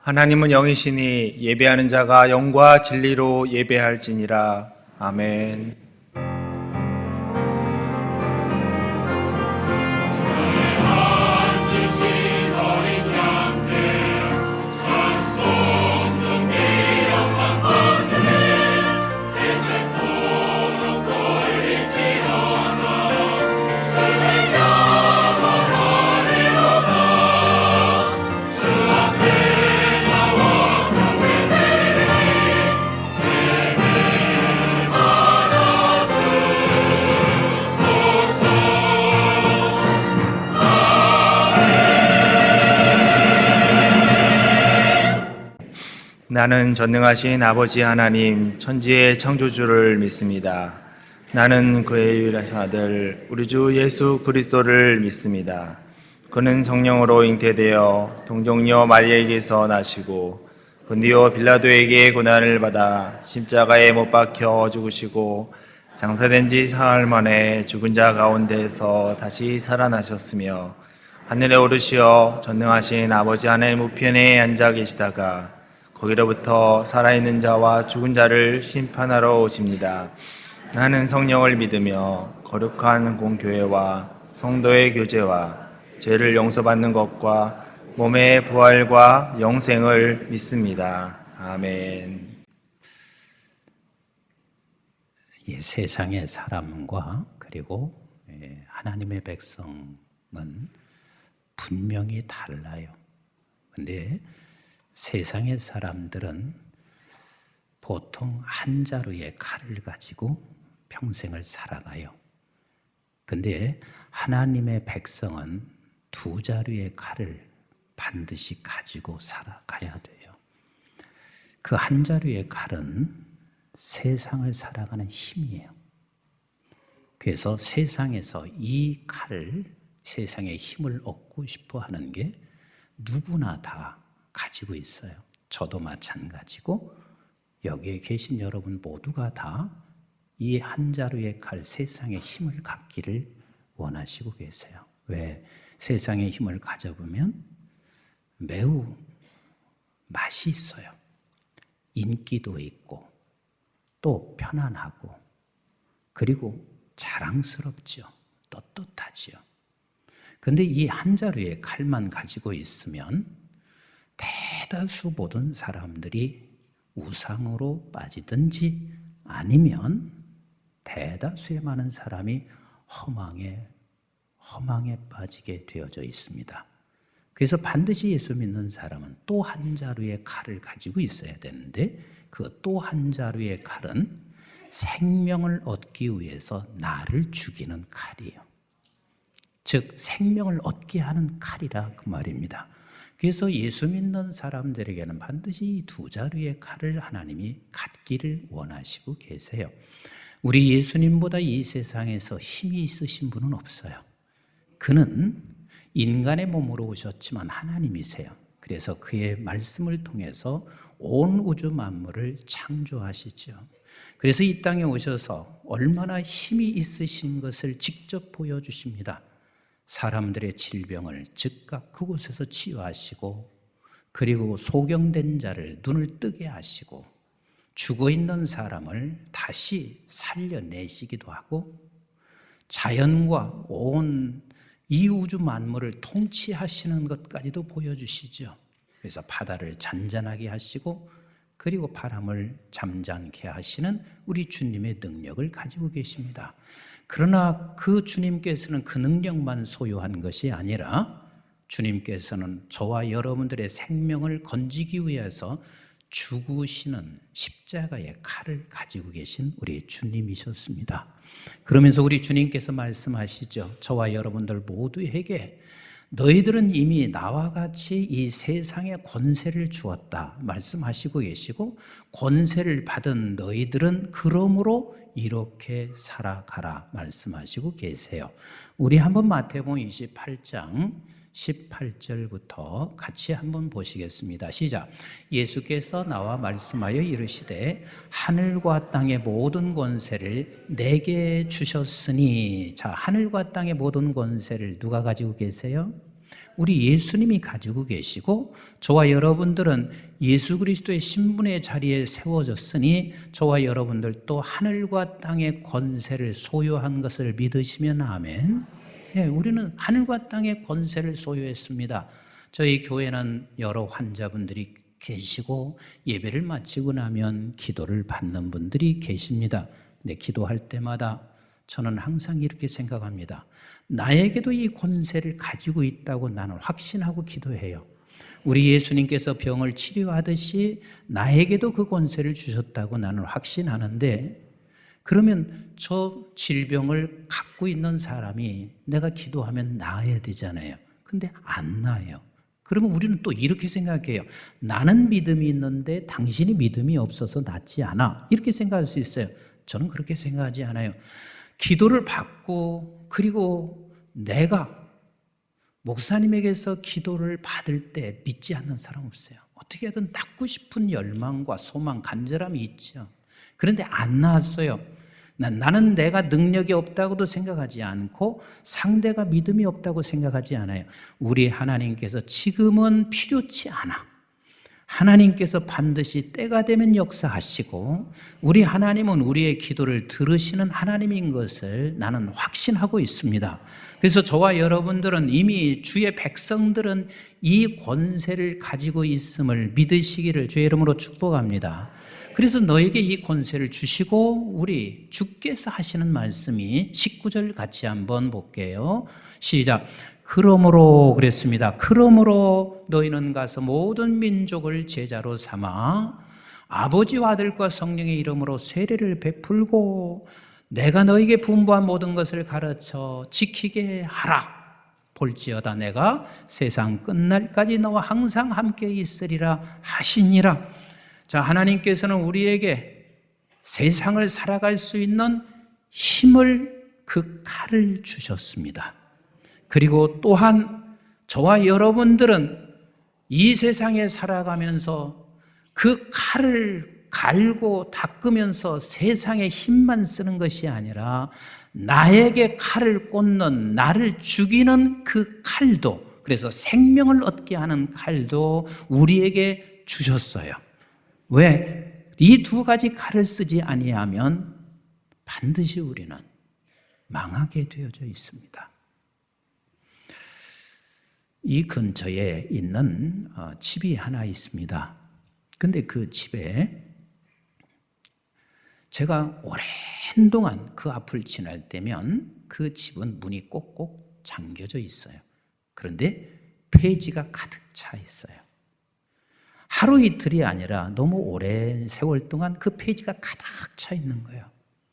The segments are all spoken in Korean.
하나님은 영이시니 예배하는 자가 영과 진리로 예배할지니라. 아멘. 나는 전능하신 아버지 하나님 천지의 창조주를 믿습니다. 나는 그의 유일하신 아들 우리 주 예수 그리스도를 믿습니다. 그는 성령으로 잉태되어 동정녀 마리아에게서 나시고 본디오 빌라도에게 고난을 받아 십자가에 못 박혀 죽으시고 장사된 지 사흘 만에 죽은 자 가운데서 다시 살아나셨으며 하늘에 오르시어 전능하신 아버지 하나님 우편에 앉아 계시다가 거기로부터 살아있는 자와 죽은 자를 심판하러 오십니다. 나는 성령을 믿으며 거룩한 공교회와 성도의 교제와 죄를 용서받는 것과 몸의 부활과 영생을 믿습니다. 아멘. 이 세상의 사람과 그리고 하나님의 백성은 분명히 달라요. 그런데 세상의 사람들은 보통 한 자루의 칼을 가지고 평생을 살아가요. 근데 하나님의 백성은 두 자루의 칼을 반드시 가지고 살아가야 돼요. 그 한 자루의 칼은 세상을 살아가는 힘이에요. 그래서 세상에서 이 칼을, 세상의 힘을 얻고 싶어 하는 게 누구나 다 가지고 있어요. 저도 마찬가지고 여기에 계신 여러분 모두가 다 이 한 자루의 칼, 세상의 힘을 갖기를 원하시고 계세요. 왜? 세상의 힘을 가져보면 매우 맛이 있어요. 인기도 있고 또 편안하고 그리고 자랑스럽죠. 떳떳하지요. 그런데 이 한 자루의 칼만 가지고 있으면 대다수 모든 사람들이 우상으로 빠지든지 아니면 대다수의 많은 사람이 허망에 빠지게 되어져 있습니다. 그래서 반드시 예수 믿는 사람은 또 한 자루의 칼을 가지고 있어야 되는데 그 또 한 자루의 칼은 생명을 얻기 위해서 나를 죽이는 칼이에요. 즉 생명을 얻게 하는 칼이라 그 말입니다. 그래서 예수 믿는 사람들에게는 반드시 이 두 자루의 칼을 하나님이 갖기를 원하시고 계세요. 우리 예수님보다 이 세상에서 힘이 있으신 분은 없어요. 그는 인간의 몸으로 오셨지만 하나님이세요. 그래서 그의 말씀을 통해서 온 우주 만물을 창조하시죠. 그래서 이 땅에 오셔서 얼마나 힘이 있으신 것을 직접 보여주십니다. 사람들의 질병을 즉각 그곳에서 치유하시고 그리고 소경된 자를 눈을 뜨게 하시고 죽어있는 사람을 다시 살려내시기도 하고 자연과 온 이 우주 만물을 통치하시는 것까지도 보여주시죠. 그래서 바다를 잔잔하게 하시고 그리고 바람을 잠잠케 하시는 우리 주님의 능력을 가지고 계십니다. 그러나 그 주님께서는 그 능력만 소유한 것이 아니라 주님께서는 저와 여러분들의 생명을 건지기 위해서 죽으시는 십자가의 칼을 가지고 계신 우리 주님이셨습니다. 그러면서 우리 주님께서 말씀하시죠. 저와 여러분들 모두에게 너희들은 이미 나와 같이 이 세상에 권세를 주었다 말씀하시고 계시고 권세를 받은 너희들은 그러므로 이렇게 살아가라 말씀하시고 계세요. 우리 한번 마태복음 28장 18절부터 같이 한번 보시겠습니다. 시작. 예수께서 나와 말씀하여 이르시되 하늘과 땅의 모든 권세를 내게 주셨으니. 자, 하늘과 땅의 모든 권세를 누가 가지고 계세요? 우리 예수님이 가지고 계시고 저와 여러분들은 예수 그리스도의 신분의 자리에 세워졌으니 저와 여러분들도 하늘과 땅의 권세를 소유한 것을 믿으시면 아멘. 네, 우리는 하늘과 땅의 권세를 소유했습니다. 저희 교회는 여러 환자분들이 계시고 예배를 마치고 나면 기도를 받는 분들이 계십니다. 근데 기도할 때마다 저는 항상 이렇게 생각합니다. 나에게도 이 권세를 가지고 있다고 나는 확신하고 기도해요. 우리 예수님께서 병을 치료하듯이 나에게도 그 권세를 주셨다고 나는 확신하는데, 그러면 저 질병을 갖고 있는 사람이 내가 기도하면 나아야 되잖아요. 근데 안 나아요. 그러면 우리는 또 이렇게 생각해요. 나는 믿음이 있는데 당신이 믿음이 없어서 낫지 않아. 이렇게 생각할 수 있어요. 저는 그렇게 생각하지 않아요. 기도를 받고 그리고 내가 목사님에게서 기도를 받을 때 믿지 않는 사람 없어요. 어떻게든 낫고 싶은 열망과 소망, 간절함이 있죠. 그런데 안 나았어요. 나는 내가 능력이 없다고도 생각하지 않고 상대가 믿음이 없다고 생각하지 않아요. 우리 하나님께서 지금은 필요치 않아. 하나님께서 반드시 때가 되면 역사하시고 우리 하나님은 우리의 기도를 들으시는 하나님인 것을 나는 확신하고 있습니다. 그래서 저와 여러분들은 이미 주의 백성들은 이 권세를 가지고 있음을 믿으시기를 주의 이름으로 축복합니다. 그래서 너에게 이 권세를 주시고 우리 주께서 하시는 말씀이 19절 같이 한번 볼게요. 시작. 그러므로 그랬습니다. 그러므로 너희는 가서 모든 민족을 제자로 삼아 아버지와 아들과 성령의 이름으로 세례를 베풀고 내가 너희에게 분부한 모든 것을 가르쳐 지키게 하라. 볼지어다 내가 세상 끝날까지 너와 항상 함께 있으리라 하시니라. 자, 하나님께서는 우리에게 세상을 살아갈 수 있는 힘을, 그 칼을 주셨습니다. 그리고 또한 저와 여러분들은 이 세상에 살아가면서 그 칼을 갈고 닦으면서 세상의 힘만 쓰는 것이 아니라 나에게 칼을 꽂는, 나를 죽이는 그 칼도, 그래서 생명을 얻게 하는 칼도 우리에게 주셨어요. 왜? 이 두 가지 칼을 쓰지 아니하면 반드시 우리는 망하게 되어져 있습니다. 이 근처에 있는 집이 하나 있습니다. 근데 그 집에 제가 오랜 동안 그 앞을 지날 때면 그 집은 문이 꼭꼭 잠겨져 있어요. 그런데 폐지가 가득 차 있어요. 하루 이틀이 아니라 너무 오랜 세월 동안 그 폐지가 가득 차 있는 거예요.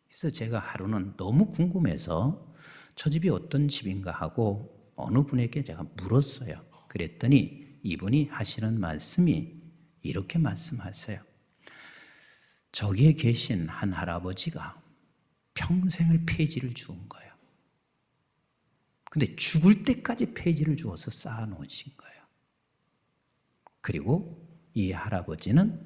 그래서 제가 하루는 너무 궁금해서 저 집이 어떤 집인가 하고 어느 분에게 제가 물었어요. 그랬더니 이분이 하시는 말씀이 이렇게 말씀하세요. 저기에 계신 한 할아버지가 평생을 폐지를 주운 거예요. 근데 죽을 때까지 폐지를 주어서 쌓아놓으신 거예요. 그리고 이 할아버지는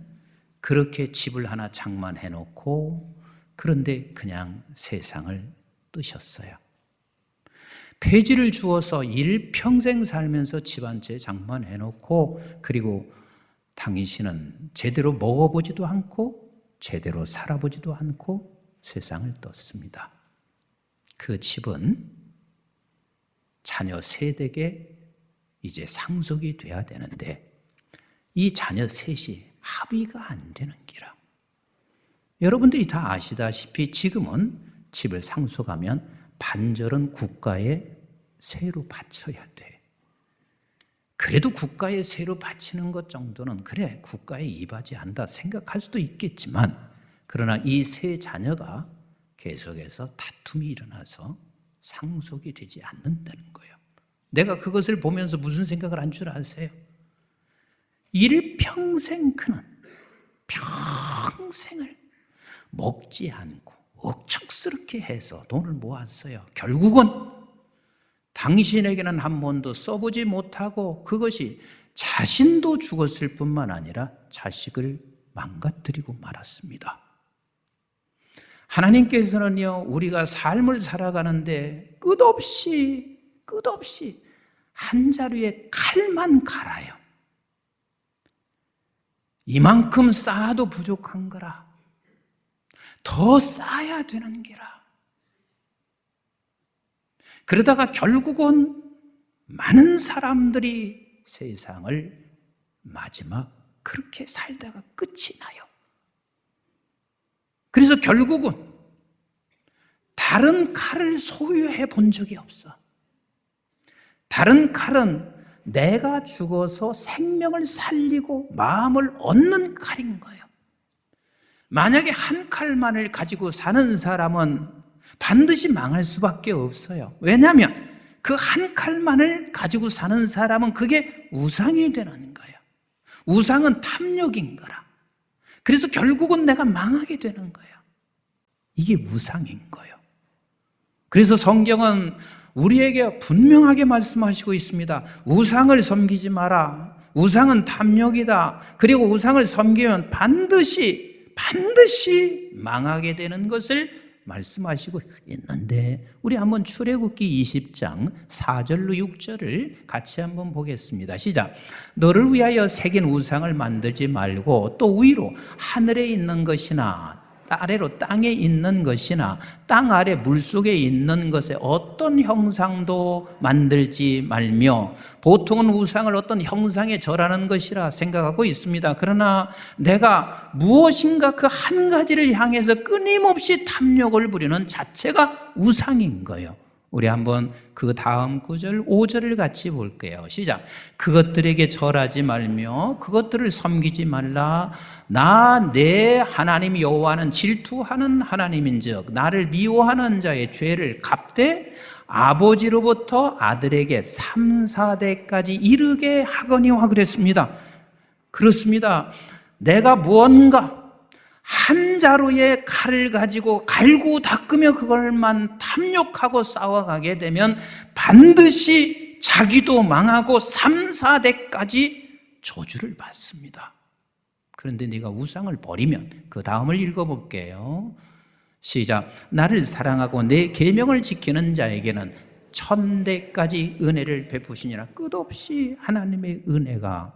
그렇게 집을 하나 장만해놓고 그런데 그냥 세상을 뜨셨어요. 폐지를 주어서 일평생 살면서 집 한 채 장만해놓고 그리고 당신은 제대로 먹어보지도 않고 제대로 살아보지도 않고 세상을 떴습니다. 그 집은 자녀 세대에게 이제 상속이 돼야 되는데 이 자녀 셋이 합의가 안 되는 기라. 여러분들이 다 아시다시피 지금은 집을 상속하면 반절은 국가에 세로 바쳐야 돼. 그래도 국가에 세로 바치는 것 정도는 그래 국가에 이바지 한다 생각할 수도 있겠지만 그러나 이 세 자녀가 계속해서 다툼이 일어나서 상속이 되지 않는다는 거예요. 내가 그것을 보면서 무슨 생각을 한 줄 아세요? 일평생 그는 평생을 먹지 않고 억척스럽게 해서 돈을 모았어요. 결국은 당신에게는 한 번도 써보지 못하고 그것이 자신도 죽었을 뿐만 아니라 자식을 망가뜨리고 말았습니다. 하나님께서는요, 우리가 삶을 살아가는데 끝없이 한 자루에 칼만 갈아요. 이만큼 쌓아도 부족한 거라. 더 쌓아야 되는 게라. 그러다가 결국은 많은 사람들이 세상을 마지막 그렇게 살다가 끝이 나요. 그래서 결국은 다른 칼을 소유해 본 적이 없어. 다른 칼은 내가 죽어서 생명을 살리고 마음을 얻는 칼인 거예요. 만약에 한 칼만을 가지고 사는 사람은 반드시 망할 수밖에 없어요. 왜냐하면 그 한 칼만을 가지고 사는 사람은 그게 우상이 되는 거예요. 우상은 탐욕인 거라. 그래서 결국은 내가 망하게 되는 거예요. 이게 우상인 거예요. 그래서 성경은 우리에게 분명하게 말씀하시고 있습니다. 우상을 섬기지 마라. 우상은 탐욕이다. 그리고 우상을 섬기면 반드시 망하게 되는 것을 말씀하시고 있는데, 우리 한번 출애굽기 20장 4절로 6절을 같이 한번 보겠습니다. 시작. 너를 위하여 새긴 우상을 만들지 말고 또 위로 하늘에 있는 것이나 아래로 땅에 있는 것이나 땅 아래 물속에 있는 것에 어떤 형상도 만들지 말며, 보통은 우상을 어떤 형상에 절하는 것이라 생각하고 있습니다. 그러나 내가 무엇인가 그 한 가지를 향해서 끊임없이 탐욕을 부리는 자체가 우상인 거예요. 우리 한번 그 다음 구절 5절을 같이 볼게요. 시작. 그것들에게 절하지 말며 그것들을 섬기지 말라. 나 내 하나님 여호와는 질투하는 하나님인즉 나를 미워하는 자의 죄를 갚되 아버지로부터 아들에게 3, 4대까지 이르게 하거니와 그랬습니다. 그렇습니다. 내가 무언가 한 자루의 칼을 가지고 갈고 닦으며 그걸만 탐욕하고 싸워가게 되면 반드시 자기도 망하고 3, 4대까지 저주를 받습니다. 그런데 네가 우상을 버리면, 그 다음을 읽어볼게요. 시작. 나를 사랑하고 내 계명을 지키는 자에게는 1000대까지 은혜를 베푸시니라. 끝없이 하나님의 은혜가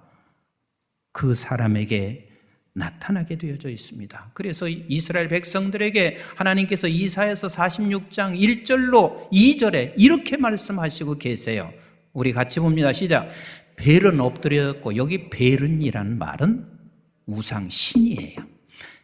그 사람에게 나타나게 되어져 있습니다. 그래서 이스라엘 백성들에게 하나님께서 이사야서 46장 1절로 2절에 이렇게 말씀하시고 계세요. 우리 같이 봅니다. 시작. 벨은 엎드렸고, 여기 벨은이라는 말은 우상 신이에요.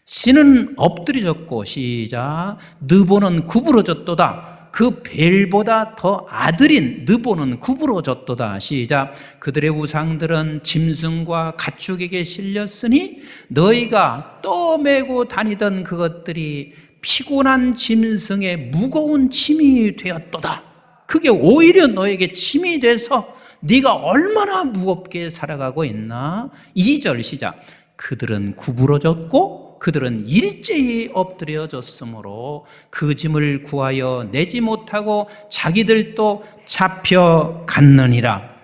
신은 엎드려졌고, 시작. 느보는 구부러졌도다. 그 벨보다 더 아들인 느보는 구부러졌도다. 시작. 그들의 우상들은 짐승과 가축에게 실렸으니 너희가 떠매고 다니던 그것들이 피곤한 짐승의 무거운 짐이 되었도다. 그게 오히려 너에게 짐이 돼서 네가 얼마나 무겁게 살아가고 있나. 2절 시작. 그들은 구부러졌고 그들은 일제히 엎드려졌으므로 그 짐을 구하여 내지 못하고 자기들도 잡혀갔느니라.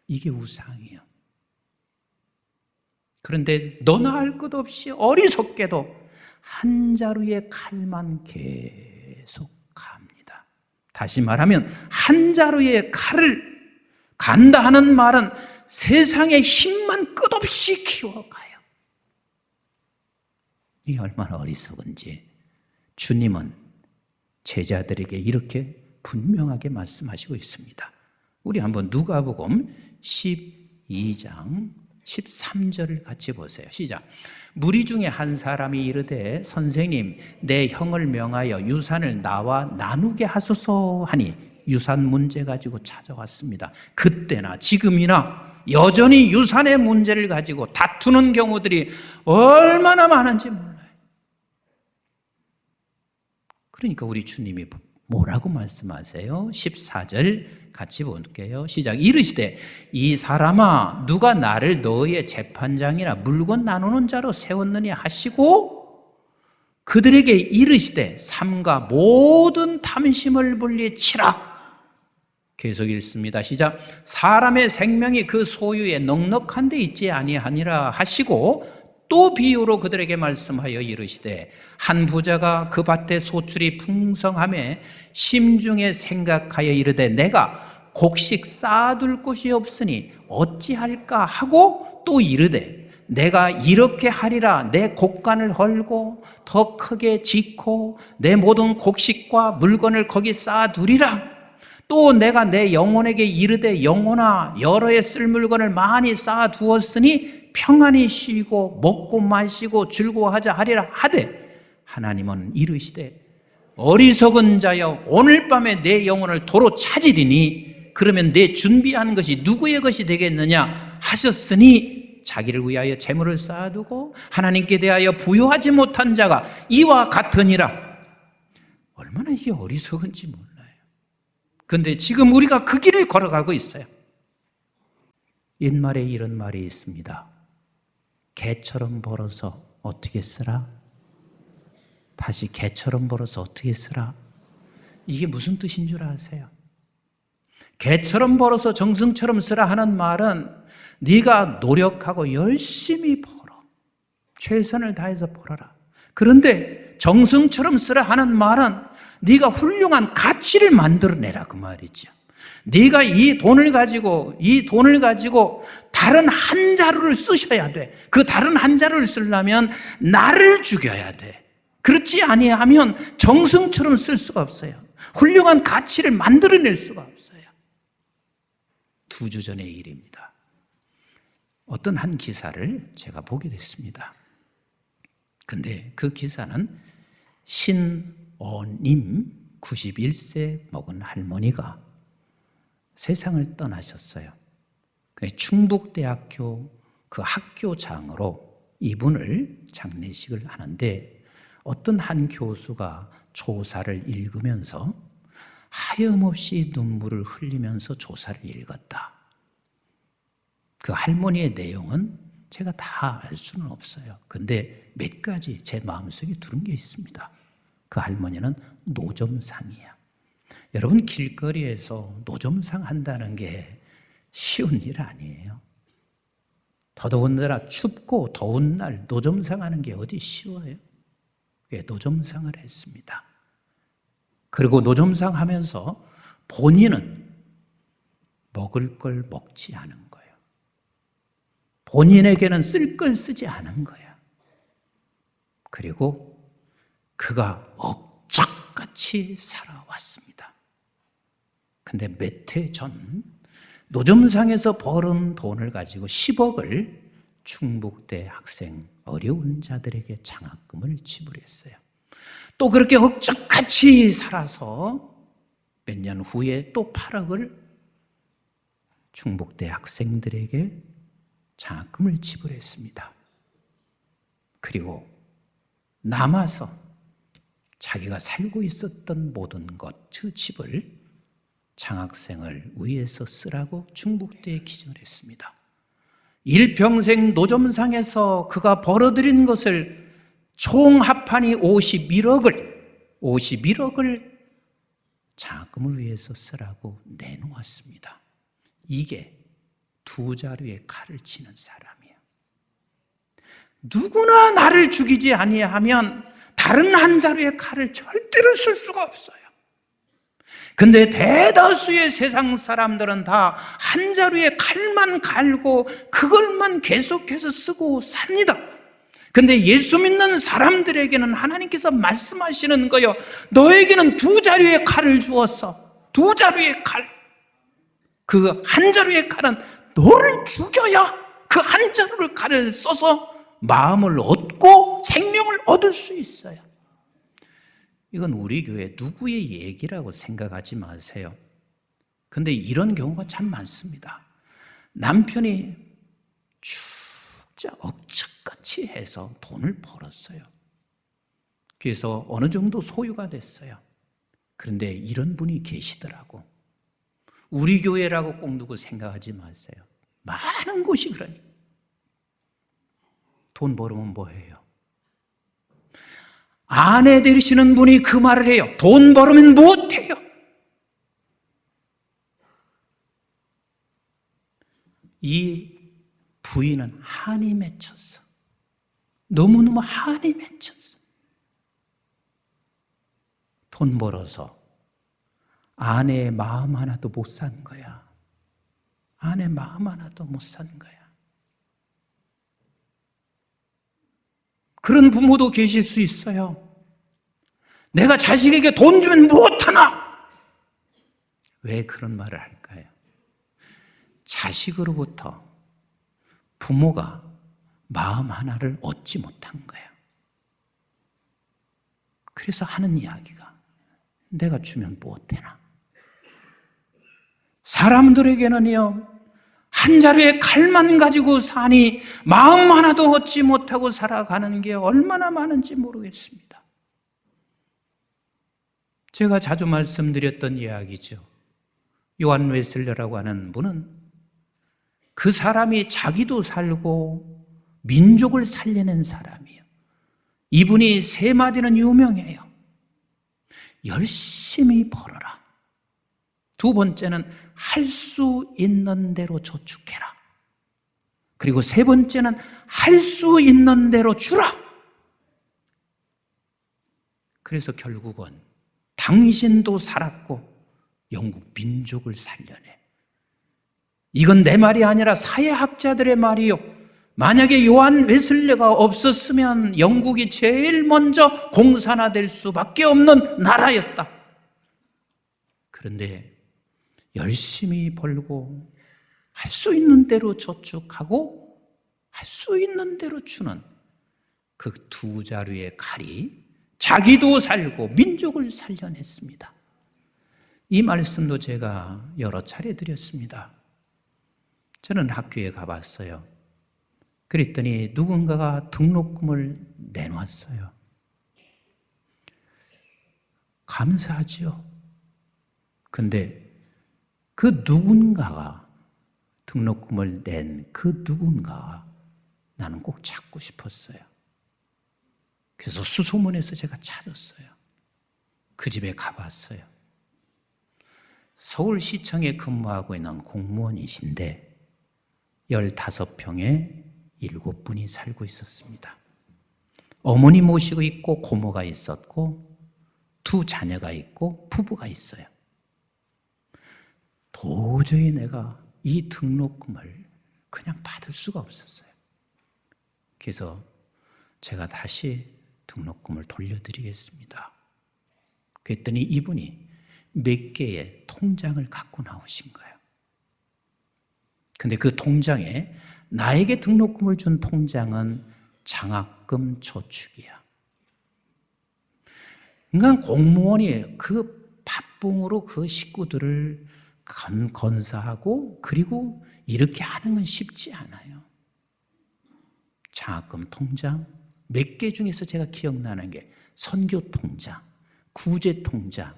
이게 우상이에요. 그런데 너나 할 것 없이 어리석게도 한 자루의 칼만 계속 갑니다. 다시 말하면 한 자루의 칼을 간다 하는 말은 세상의 힘만 끝없이 키워가요. 이게 얼마나 어리석은지 주님은 제자들에게 이렇게 분명하게 말씀하시고 있습니다. 우리 한번 누가복음 12장 13절을 같이 보세요. 시작. 무리 중에 한 사람이 이르되 선생님, 내 형을 명하여 유산을 나와 나누게 하소서 하니 유산 문제 가지고 찾아왔습니다. 그때나 지금이나 여전히 유산의 문제를 가지고 다투는 경우들이 얼마나 많은지 몰라요. 그러니까 우리 주님이 뭐라고 말씀하세요? 14절 같이 볼게요. 시작. 이르시되 이 사람아, 누가 나를 너희의 재판장이나 물건 나누는 자로 세웠느냐 하시고 그들에게 이르시되 삼가 모든 탐심을 분리치라. 계속 읽습니다. 시작. 사람의 생명이 그 소유에 넉넉한 데 있지 아니하니라 하시고 또 비유로 그들에게 말씀하여 이르시되 한 부자가 그 밭에 소출이 풍성함에 심중에 생각하여 이르되 내가 곡식 쌓아둘 곳이 없으니 어찌할까 하고 또 이르되 내가 이렇게 하리라. 내 곡간을 헐고 더 크게 짓고 내 모든 곡식과 물건을 거기 쌓아두리라. 또 내가 내 영혼에게 이르되 영혼아 여러 해 쓸 물건을 많이 쌓아두었으니 평안히 쉬고 먹고 마시고 즐거워하자 하리라 하되 하나님은 이르시되 어리석은 자여 오늘 밤에 내 영혼을 도로 찾으리니 그러면 내 준비한 것이 누구의 것이 되겠느냐 하셨으니 자기를 위하여 재물을 쌓아두고 하나님께 대하여 부요하지 못한 자가 이와 같으니라. 얼마나 이게 어리석은지 몰라요. 그런데 지금 우리가 그 길을 걸어가고 있어요. 옛말에 이런 말이 있습니다. 개처럼 벌어서 어떻게 쓰라? 다시 개처럼 벌어서 어떻게 쓰라? 이게 무슨 뜻인 줄 아세요? 개처럼 벌어서 정승처럼 쓰라 하는 말은 네가 노력하고 열심히 벌어. 최선을 다해서 벌어라. 그런데 정승처럼 쓰라 하는 말은 네가 훌륭한 가치를 만들어내라 그 말이죠. 네가 이 돈을 가지고 다른 한 자루를 쓰셔야 돼. 그 다른 한 자루를 쓰려면 나를 죽여야 돼. 그렇지 아니하면 정승처럼 쓸 수가 없어요. 훌륭한 가치를 만들어낼 수가 없어요. 2주 전의 일입니다. 어떤 한 기사를 제가 보게 됐습니다. 근데 그 기사는 신어님 91세 먹은 할머니가 세상을 떠나셨어요. 충북대학교 그 학교장으로 이분을 장례식을 하는데 어떤 한 교수가 조사를 읽으면서 하염없이 눈물을 흘리면서 조사를 읽었다. 그 할머니의 내용은 제가 다 알 수는 없어요. 근데 몇 가지 제 마음속에 들은 게 있습니다. 그 할머니는 노점상이야. 여러분 길거리에서 노점상 한다는 게 쉬운 일 아니에요. 더더군다나 춥고 더운 날 노점상 하는 게 어디 쉬워요? 노점상을 했습니다. 그리고 노점상 하면서 본인은 먹을 걸 먹지 않은 거예요. 본인에게는 쓸 걸 쓰지 않은 거예요. 그리고 그가 억척같이 살아왔습니다. 근데 몇 해 전 노점상에서 벌은 돈을 가지고 10억을 충북대 학생 어려운 자들에게 장학금을 지불했어요. 또 그렇게 억척같이 살아서 몇 년 후에 또 8억을 충북대 학생들에게 장학금을 지불했습니다. 그리고 남아서 자기가 살고 있었던 모든 것, 그 집을 장학생을 위해서 쓰라고 충북대에 기증을 했습니다. 일평생 노점상에서 그가 벌어들인 것을 총 합한이 51억을 장학금을 위해서 쓰라고 내놓았습니다. 이게 2자루의 칼을 치는 사람이에요. 누구나 나를 죽이지 아니하면 다른 한 자루의 칼을 절대로 쓸 수가 없어요. 근데 대다수의 세상 사람들은 다 한 자루의 칼만 갈고 그걸만 계속해서 쓰고 삽니다. 근데 예수 믿는 사람들에게는 하나님께서 말씀하시는 거예요. 너에게는 2자루의 칼을 주었어. 2자루의 칼. 그 한 자루의 칼은 너를 죽여야 그 한 자루의 칼을 써서 마음을 얻고 생명을 얻을 수 있어요. 이건 우리 교회 누구의 얘기라고 생각하지 마세요. 근데 이런 경우가 참 많습니다. 남편이 진짜 억척같이 해서 돈을 벌었어요. 그래서 어느 정도 소유가 됐어요. 그런데 이런 분이 계시더라고. 우리 교회라고 꼭 누구 생각하지 마세요. 많은 곳이 그러니. 돈 벌으면 뭐해요? 아내 되시는 분이 그 말을 해요. 돈 벌으면 못해요. 이 부인은 한이 맺혔어. 너무너무 한이 맺혔어. 돈 벌어서 아내의 마음 하나도 못 산 거야. 아내 마음 하나도 못 산 거야. 그런 부모도 계실 수 있어요. 내가 자식에게 돈 주면 무엇하나? 왜 그런 말을 할까요? 자식으로부터 부모가 마음 하나를 얻지 못한 거예요. 그래서 하는 이야기가 내가 주면 무엇하나? 사람들에게는요, 한 자루의 칼만 가지고 사니 마음 하나도 얻지 못하고 살아가는 게 얼마나 많은지 모르겠습니다. 제가 자주 말씀드렸던 이야기죠. 요한 웨슬레라고 하는 분은 그 사람이 자기도 살고 민족을 살려낸 사람이에요. 이분이 세 마디는 유명해요. 열심히 벌어라. 두 번째는 할 수 있는 대로 저축해라. 그리고 세 번째는 할 수 있는 대로 주라. 그래서 결국은 당신도 살았고 영국 민족을 살려내. 이건 내 말이 아니라 사회학자들의 말이요. 만약에 요한 웨슬레가 없었으면 영국이 제일 먼저 공산화될 수밖에 없는 나라였다. 그런데 열심히 벌고 할 수 있는 대로 저축하고 할 수 있는 대로 주는 그 두 자루의 칼이 자기도 살고 민족을 살려냈습니다. 이 말씀도 제가 여러 차례 드렸습니다. 저는 학교에 가봤어요. 그랬더니 누군가가 등록금을 내놓았어요. 감사하지요. 근데 그 누군가가 등록금을 낸 그 누군가가 나는 꼭 찾고 싶었어요. 그래서 수소문해서 제가 찾았어요. 그 집에 가봤어요. 서울시청에 근무하고 있는 공무원이신데 15평에 7분이 살고 있었습니다. 어머니 모시고 있고 고모가 있었고 두 자녀가 있고 부부가 있어요. 도저히 내가 이 등록금을 그냥 받을 수가 없었어요. 그래서 제가 다시 등록금을 돌려드리겠습니다. 그랬더니 이분이 몇 개의 통장을 갖고 나오신 거예요. 근데 그 통장에 나에게 등록금을 준 통장은 장학금 저축이야. 그러니까 공무원이 그 팥붕으로 그 식구들을 건사하고 그리고 이렇게 하는 건 쉽지 않아요. 장학금 통장 몇 개 중에서 제가 기억나는 게 선교 통장, 구제 통장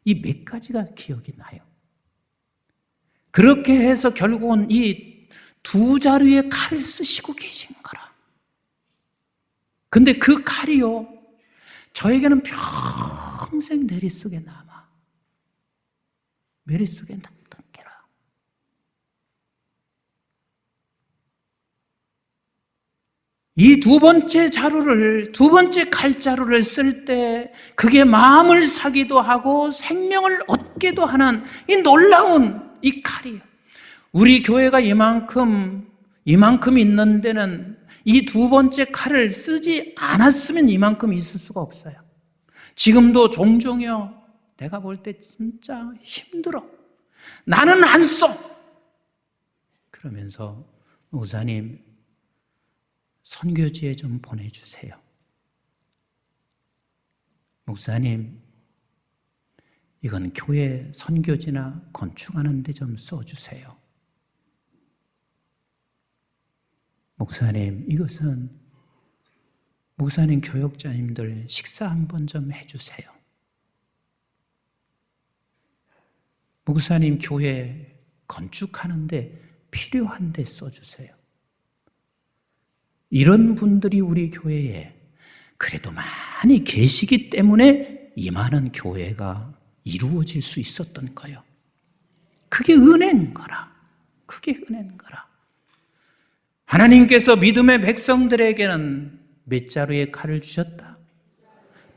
이 몇 가지가 기억이 나요. 그렇게 해서 결국은 이 두 자루의 칼을 쓰시고 계신 거라. 근데 그 칼이요, 저에게는 평생 머릿속에 남아. 머릿속에 남던게라. 이 두 번째 자루를, 두 번째 칼자루를 쓸 때 그게 마음을 사기도 하고 생명을 얻기도 하는 이 놀라운 이 칼이에요. 우리 교회가 이만큼 있는 데는 이 두 번째 칼을 쓰지 않았으면 이만큼 있을 수가 없어요. 지금도 종종요, 내가 볼 때 진짜 힘들어. 나는 안 써. 그러면서 목사님, 선교지에 좀 보내주세요. 목사님, 이건 교회 선교지나 건축하는 데 좀 써주세요. 목사님, 이것은 목사님 교역자님들 식사 한번 좀 해주세요. 목사님 교회 건축하는데 필요한데 써주세요. 이런 분들이 우리 교회에 그래도 많이 계시기 때문에 이 많은 교회가 이루어질 수 있었던 거예요. 그게 은혜인 거라. 그게 은혜인 거라. 하나님께서 믿음의 백성들에게는 몇 자루의 칼을 주셨다?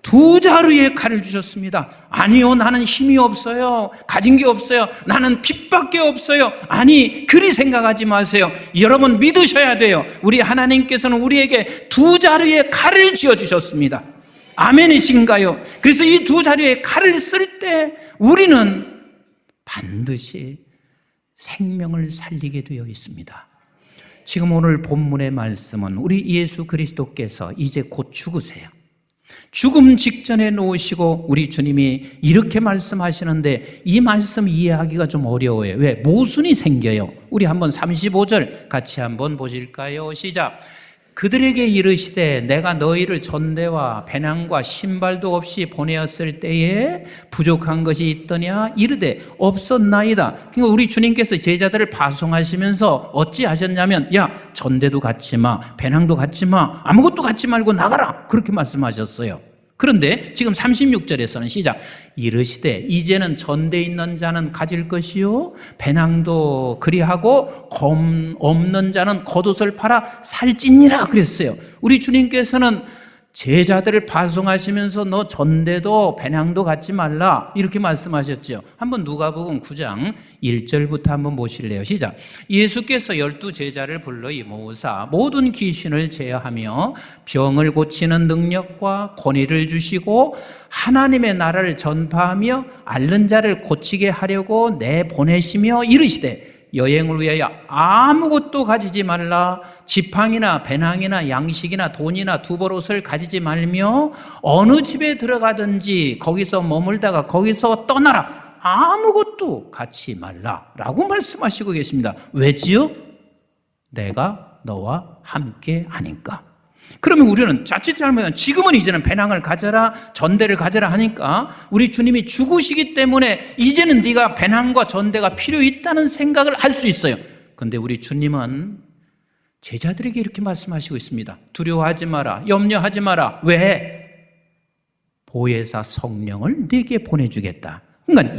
두 자루의 칼을 주셨습니다. 아니요, 나는 힘이 없어요. 가진 게 없어요. 나는 빚밖에 없어요. 아니, 그리 생각하지 마세요. 여러분 믿으셔야 돼요. 우리 하나님께서는 우리에게 두 자루의 칼을 쥐어주셨습니다. 아멘이신가요? 그래서 이 두 자루의 칼을 쓸 때 우리는 반드시 생명을 살리게 되어 있습니다. 지금 오늘 본문의 말씀은 우리 예수 그리스도께서 이제 곧 죽으세요. 죽음 직전에 놓으시고 우리 주님이 이렇게 말씀하시는데 이 말씀 이해하기가 좀 어려워요. 왜? 모순이 생겨요. 우리 한번 35절 같이 한번 보실까요? 시작. 그들에게 이르시되 내가 너희를 전대와 배낭과 신발도 없이 보내었을 때에 부족한 것이 있더냐? 이르되 없었나이다. 그러니까 우리 주님께서 제자들을 파송하시면서 어찌하셨냐면 야, 전대도 갖지 마, 배낭도 갖지 마, 아무것도 갖지 말고 나가라, 그렇게 말씀하셨어요. 그런데 지금 36절에서는 시작. 이르시되 이제는 전대 있는 자는 가질 것이요 배낭도 그리하고 검 없는 자는 겉옷을 팔아 살찌니라 그랬어요. 우리 주님께서는 제자들을 파송하시면서 너 전대도 배낭도 갖지 말라 이렇게 말씀하셨죠. 한번 누가복음 9장 1절부터 한번 보실래요? 시작. 예수께서 12 제자를 불러 모으사 모든 귀신을 제어하며 병을 고치는 능력과 권위를 주시고 하나님의 나라를 전파하며 앓는 자를 고치게 하려고 내보내시며 이르시되 여행을 위하여 아무것도 가지지 말라. 지팡이나 배낭이나 양식이나 돈이나 두벌옷을 가지지 말며 어느 집에 들어가든지 거기서 머물다가 거기서 떠나라. 아무것도 갖지 말라라고 말씀하시고 계십니다. 왜지요? 내가 너와 함께 하니까. 그러면 우리는 자칫 잘못하면 지금은 이제는 배낭을 가져라, 전대를 가져라 하니까 우리 주님이 죽으시기 때문에 이제는 네가 배낭과 전대가 필요 있다는 생각을 할 수 있어요. 그런데 우리 주님은 제자들에게 이렇게 말씀하시고 있습니다. 두려워하지 마라, 염려하지 마라. 왜? 보혜사 성령을 네게 보내주겠다. 그러니까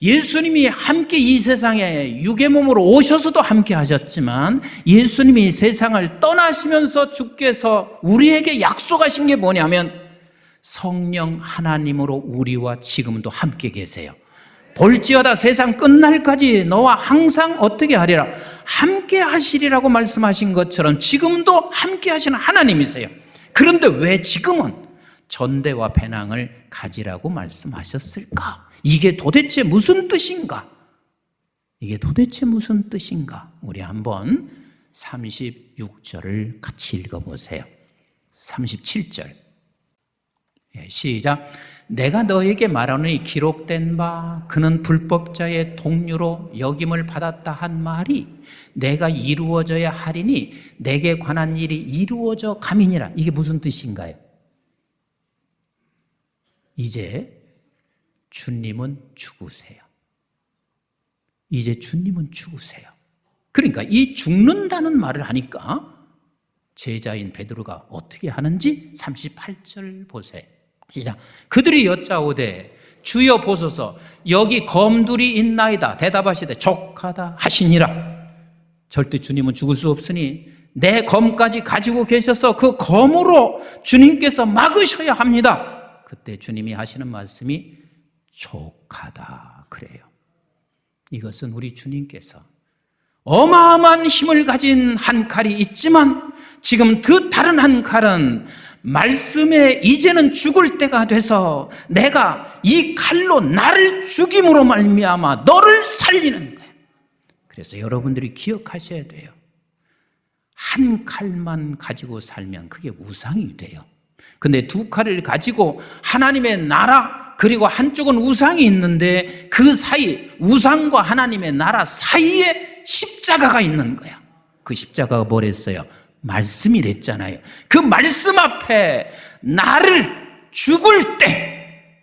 예수님이 함께 이 세상에 육의 몸으로 오셔서도 함께 하셨지만 예수님이 세상을 떠나시면서 주께서 우리에게 약속하신 게 뭐냐면 성령 하나님으로 우리와 지금도 함께 계세요. 볼지어다 세상 끝날까지 너와 항상 어떻게 하리라? 함께 하시리라고 말씀하신 것처럼 지금도 함께 하시는 하나님이세요. 그런데 왜 지금은 전대와 배낭을 가지라고 말씀하셨을까? 이게 도대체 무슨 뜻인가? 이게 도대체 무슨 뜻인가? 우리 한번 36절을 같이 읽어보세요. 37절 시작. 내가 너에게 말하노니 기록된 바 그는 불법자의 동류로 여김을 받았다 한 말이 내가 이루어져야 하리니 내게 관한 일이 이루어져 가미니라. 이게 무슨 뜻인가요? 이제 주님은 죽으세요. 이제 주님은 죽으세요. 그러니까 이 죽는다는 말을 하니까 제자인 베드로가 어떻게 하는지 38절 보세요. 시작. 그들이 여짜오되 주여 보소서 여기 검둘이 있나이다. 대답하시되 족하다 하시니라. 절대 주님은 죽을 수 없으니 내 검까지 가지고 계셔서 그 검으로 주님께서 막으셔야 합니다. 그때 주님이 하시는 말씀이 족하다 그래요. 이것은 우리 주님께서 어마어마한 힘을 가진 한 칼이 있지만 지금 그 다른 한 칼은 말씀에 이제는 죽을 때가 돼서 내가 이 칼로 나를 죽임으로 말미암아 너를 살리는 거예요. 그래서 여러분들이 기억하셔야 돼요. 한 칼만 가지고 살면 그게 우상이 돼요. 근데 두 칼을 가지고 하나님의 나라 그리고 한쪽은 우상이 있는데 그 사이 우상과 하나님의 나라 사이에 십자가가 있는 거야. 그 십자가가 뭐랬어요? 말씀이랬잖아요. 그 말씀 앞에 나를 죽을 때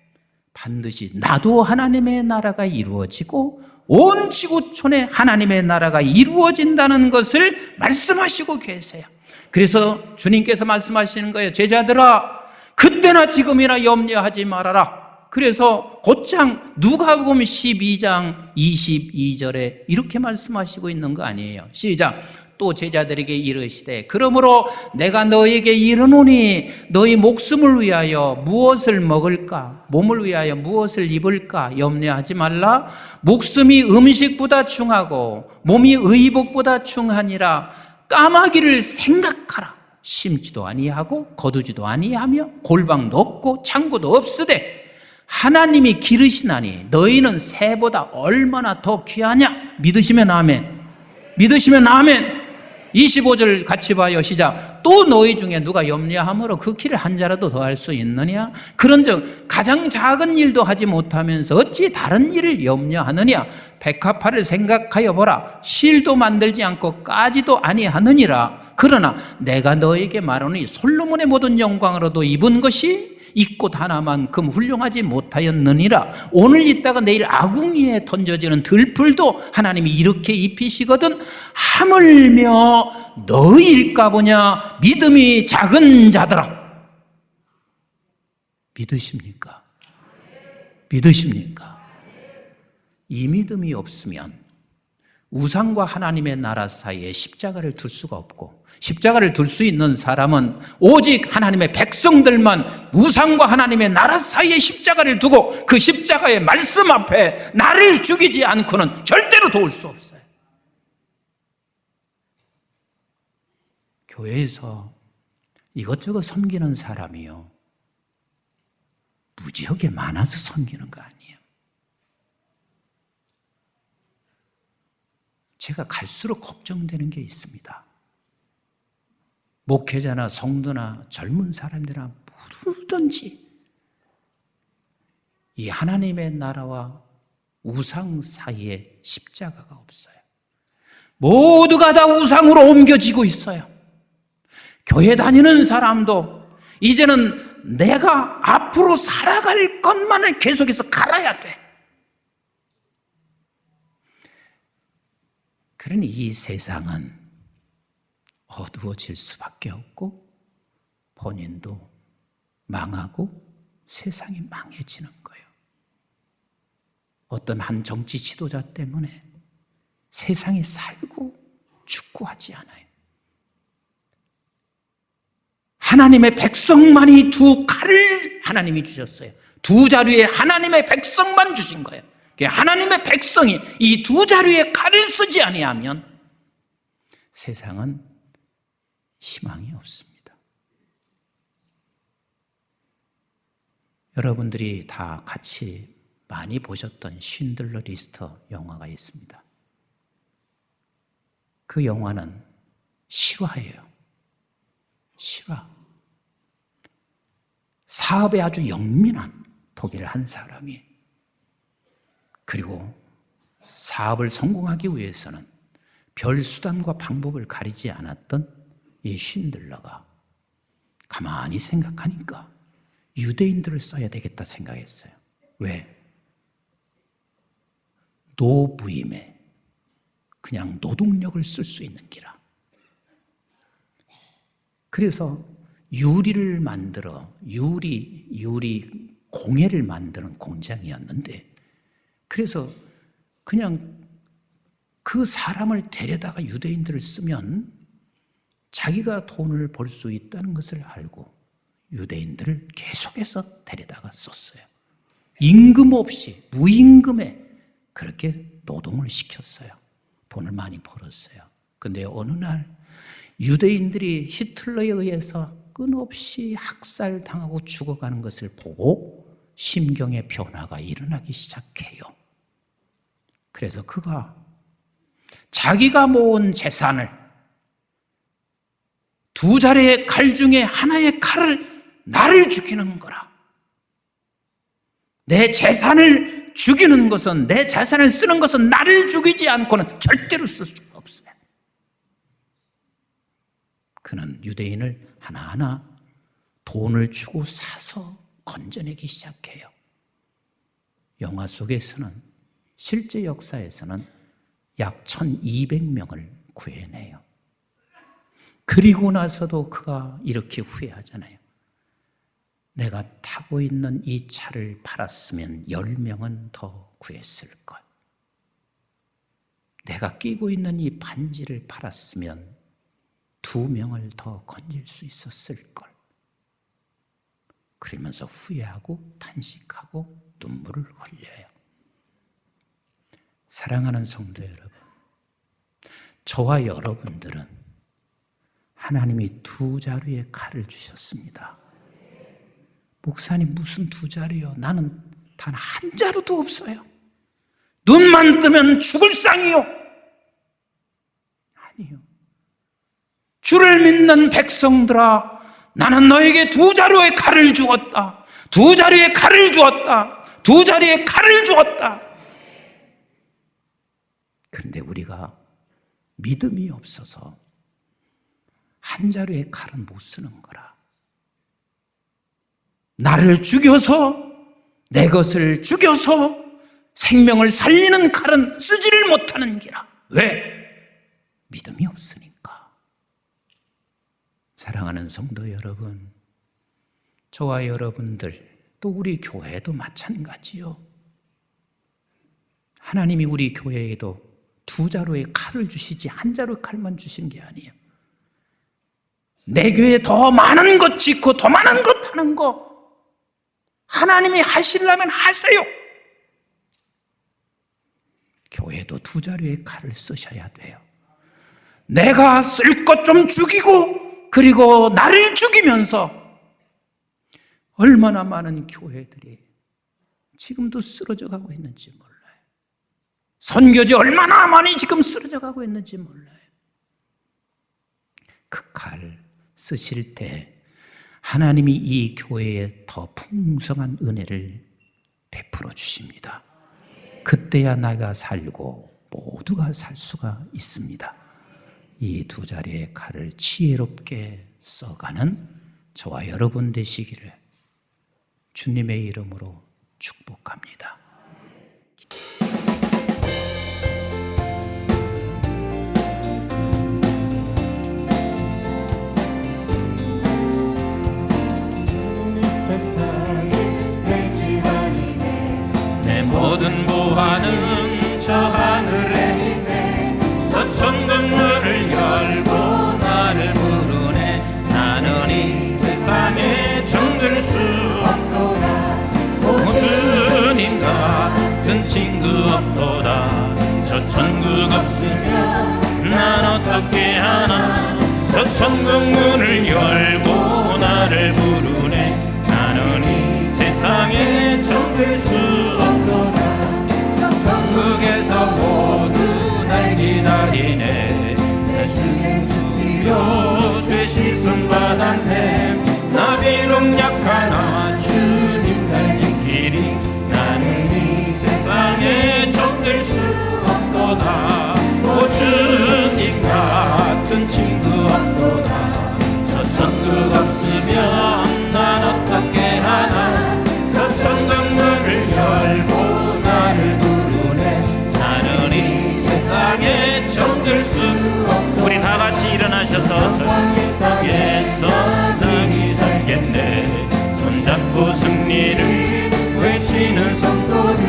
반드시 나도 하나님의 나라가 이루어지고 온 지구촌에 하나님의 나라가 이루어진다는 것을 말씀하시고 계세요. 그래서 주님께서 말씀하시는 거예요. 제자들아 그때나 지금이나 염려하지 말아라. 그래서 곧장 누가복음 12장 22절에 이렇게 말씀하시고 있는 거 아니에요. 시작. 또 제자들에게 이르시되 그러므로 내가 너에게 이르노니 너희 목숨을 위하여 무엇을 먹을까 몸을 위하여 무엇을 입을까 염려하지 말라. 목숨이 음식보다 중하고 몸이 의복보다 중하니라. 까마귀를 생각하라. 심지도 아니하고 거두지도 아니하며 골방도 없고 창고도 없으되 하나님이 기르시나니 너희는 새보다 얼마나 더 귀하냐. 믿으시면 아멘. 믿으시면 아멘. 25절 같이 봐요. 시작. 또 너희 중에 누가 염려함으로 그 키를 한 자라도 더 할 수 있느냐. 그런즉 가장 작은 일도 하지 못하면서 어찌 다른 일을 염려하느냐. 백합화를 생각하여 보라. 실도 만들지 않고 까지도 아니하느니라. 그러나 내가 너에게 말하노니 솔로몬의 모든 영광으로도 입은 것이 입고 하나만큼 훌륭하지 못하였느니라. 오늘 있다가 내일 아궁이에 던져지는 들풀도 하나님이 이렇게 입히시거든. 하물며 너희일까 보냐. 믿음이 작은 자들아. 믿으십니까? 믿으십니까? 이 믿음이 없으면 우상과 하나님의 나라 사이에 십자가를 둘 수가 없고, 십자가를 둘 수 있는 사람은 오직 하나님의 백성들만 우상과 하나님의 나라 사이에 십자가를 두고 그 십자가의 말씀 앞에 나를 죽이지 않고는 절대로 도울 수 없어요. 교회에서 이것저것 섬기는 사람이요, 무지하게 많아서 섬기는 거 아니에요. 제가 갈수록 걱정되는 게 있습니다. 목회자나 성도나 젊은 사람들이나 누구든지 이 하나님의 나라와 우상 사이에 십자가가 없어요. 모두가 다 우상으로 옮겨지고 있어요. 교회 다니는 사람도 이제는 내가 앞으로 살아갈 것만을 계속해서 갈아야 돼. 그러니 이 세상은 어두워질 수밖에 없고 본인도 망하고 세상이 망해지는 거예요. 어떤 한 정치 지도자 때문에 세상이 살고 죽고 하지 않아요. 하나님의 백성만이 두 칼을 하나님이 주셨어요. 두 자루에 하나님의 백성만 주신 거예요. 하나님의 백성이 이 두 자루의 칼을 쓰지 아니하면 세상은 희망이 없습니다. 여러분들이 다 같이 많이 보셨던 쉰들러 리스트 영화가 있습니다. 그 영화는 실화예요. 실화. 사업에 아주 영민한 독일 한 사람이, 그리고 사업을 성공하기 위해서는 별 수단과 방법을 가리지 않았던 이 쉰들러가 가만히 생각하니까 유대인들을 써야 되겠다 생각했어요. 왜? 노부임에 그냥 노동력을 쓸 수 있는 기라. 그래서 유리를 만들어 유리 공예를 만드는 공장이었는데, 그래서 그냥 그 사람을 데려다가 유대인들을 쓰면 자기가 돈을 벌 수 있다는 것을 알고 유대인들을 계속해서 데려다가 썼어요. 임금 없이 무임금에 그렇게 노동을 시켰어요. 돈을 많이 벌었어요. 그런데 어느 날 유대인들이 히틀러에 의해서 끊없이 학살당하고 죽어가는 것을 보고 심경의 변화가 일어나기 시작해요. 그래서 그가 자기가 모은 재산을, 두 자루의 칼 중에 하나의 칼을 나를 죽이는 거라. 내 재산을 죽이는 것은, 내 재산을 쓰는 것은 나를 죽이지 않고는 절대로 쓸 수가 없어요. 그는 유대인을 하나하나 돈을 주고 사서 건져내기 시작해요. 영화 속에서는, 실제 역사에서는 약 1200명을 구해내요. 그리고 나서도 그가 이렇게 후회하잖아요. 내가 타고 있는 이 차를 팔았으면 10명은 더 구했을 걸. 내가 끼고 있는 이 반지를 팔았으면 2명을 더 건질 수 있었을 걸. 그러면서 후회하고 탄식하고 눈물을 흘려요. 사랑하는 성도 여러분, 저와 여러분들은 하나님이 2자루의 칼을 주셨습니다. 목사님, 무슨 2자루요? 나는 단 1자루도 없어요. 눈만 뜨면 죽을 상이요. 아니요. 주를 믿는 백성들아, 나는 너에게 2자루의 칼을 주었다. 2자루의 칼을 주었다. 2자루의 칼을 주었다. 그런데 우리가 믿음이 없어서 1자루의 칼은 못 쓰는 거라. 나를 죽여서, 내 것을 죽여서 생명을 살리는 칼은 쓰지를 못하는 기라. 왜? 믿음이 없으니까. 사랑하는 성도 여러분, 저와 여러분들, 또 우리 교회도 마찬가지요. 하나님이 우리 교회에도 2자루의 칼을 주시지 1자루의 칼만 주신 게 아니에요. 내 교회에 더 많은 것 짓고 더 많은 것 하는 거 하나님이 하시려면 하세요. 교회도 2자루의 칼을 쓰셔야 돼요. 내가 쓸 것 좀 죽이고 그리고 나를 죽이면서 얼마나 많은 교회들이 지금도 쓰러져 가고 있는지 몰라요. 선교지 얼마나 많이 지금 쓰러져 가고 있는지 몰라요. 그 칼 쓰실 때 하나님이 이 교회에 더 풍성한 은혜를 베풀어 주십니다. 그때야 나가 살고 모두가 살 수가 있습니다. 이 2자루의 칼을 지혜롭게 써가는 저와 여러분 되시기를 주님의 이름으로 축복합니다. 내 모든 보화는 저 하늘에 있네. 저 천국문을 열고 나를 부르네. 나는 이 세상에 정들 수 없도다. 오 주님 같은 친구 없도다. 저 천국 없으면 난 어떻게 하나. 저 천국문을 열고 나를 부르네. 나는 이 세상에 정들 수 없도다. 저 천국에서 모두 날 기다리네. 내 주 예수여 죄 씻음 받았네. 나 비록 약하나 주님 날 지키리. 나는 이 세상에 정들 수 없도다. 오 주님 같은 친구 없도다. 저 천국 없으면 난 어떻게 하나. 저 천국문을 열고 나를 부르네. 나는 이 세상에 정들 수 없도다. 우리 다 같이 일어나셔서 땅에서 나기 살겠네. 손잡고 승리를 외치는 성도들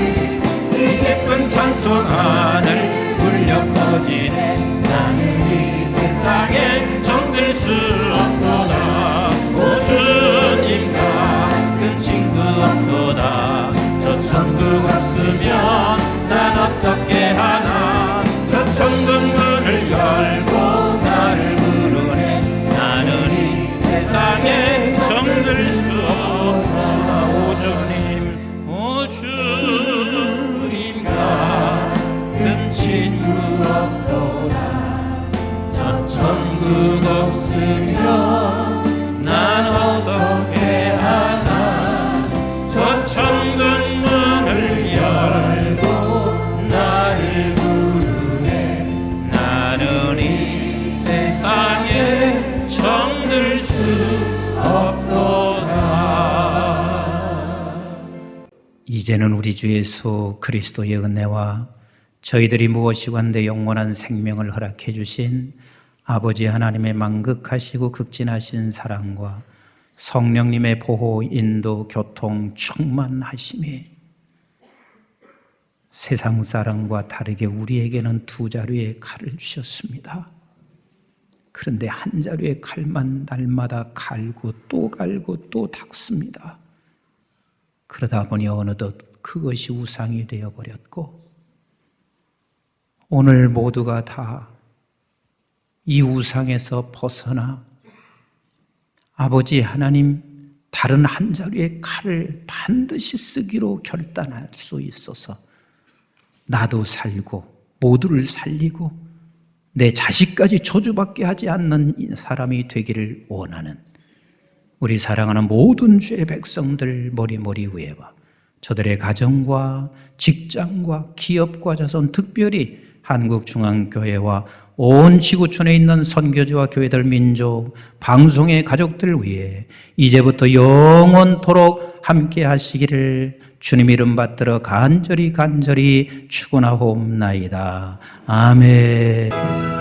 이 예쁜 찬송 하늘 울려 퍼지네. 나는 이 세상에 정들 수 없도다. 오 주님 같은 친구 없도다. 저 천국 없으면 난 어떻게 하나. 저 천국문을 열고 나를 부르네. 나는 이 세상에 정들 수 없도다. 오 주님, 오 주님 같은 친구 없도다. 저 천국 없으면 난 어떻게 하나. 저 천국문을 열고 나를 부르네. 나는 이 세상에 정들 수 없도다. 이제는 우리 주 예수 그리스도의 은혜와 저희들이 무엇이고 한데 영원한 생명을 허락해 주신 아버지 하나님의 만극하시고 극진하신 사랑과 성령님의 보호, 인도, 교통, 충만하심이 세상 사람과 다르게 우리에게는 2자루의 칼을 주셨습니다. 그런데 한 자루의 칼만 날마다 갈고 또 닦습니다. 그러다 보니 어느덧 그것이 우상이 되어버렸고, 오늘 모두가 다 이 우상에서 벗어나 아버지 하나님, 다른 한 자루의 칼을 반드시 쓰기로 결단할 수 있어서 나도 살고 모두를 살리고 내 자식까지 저주받게 하지 않는 사람이 되기를 원하는 우리 사랑하는 모든 주의 백성들 머리 위에 봐 저들의 가정과 직장과 기업과 자손, 특별히 한국중앙교회와 온 지구촌에 있는 선교지와 교회들, 민족, 방송의 가족들 위해 이제부터 영원토록 함께 하시기를 주님 이름 받들어 간절히 축원하옵나이다. 아멘.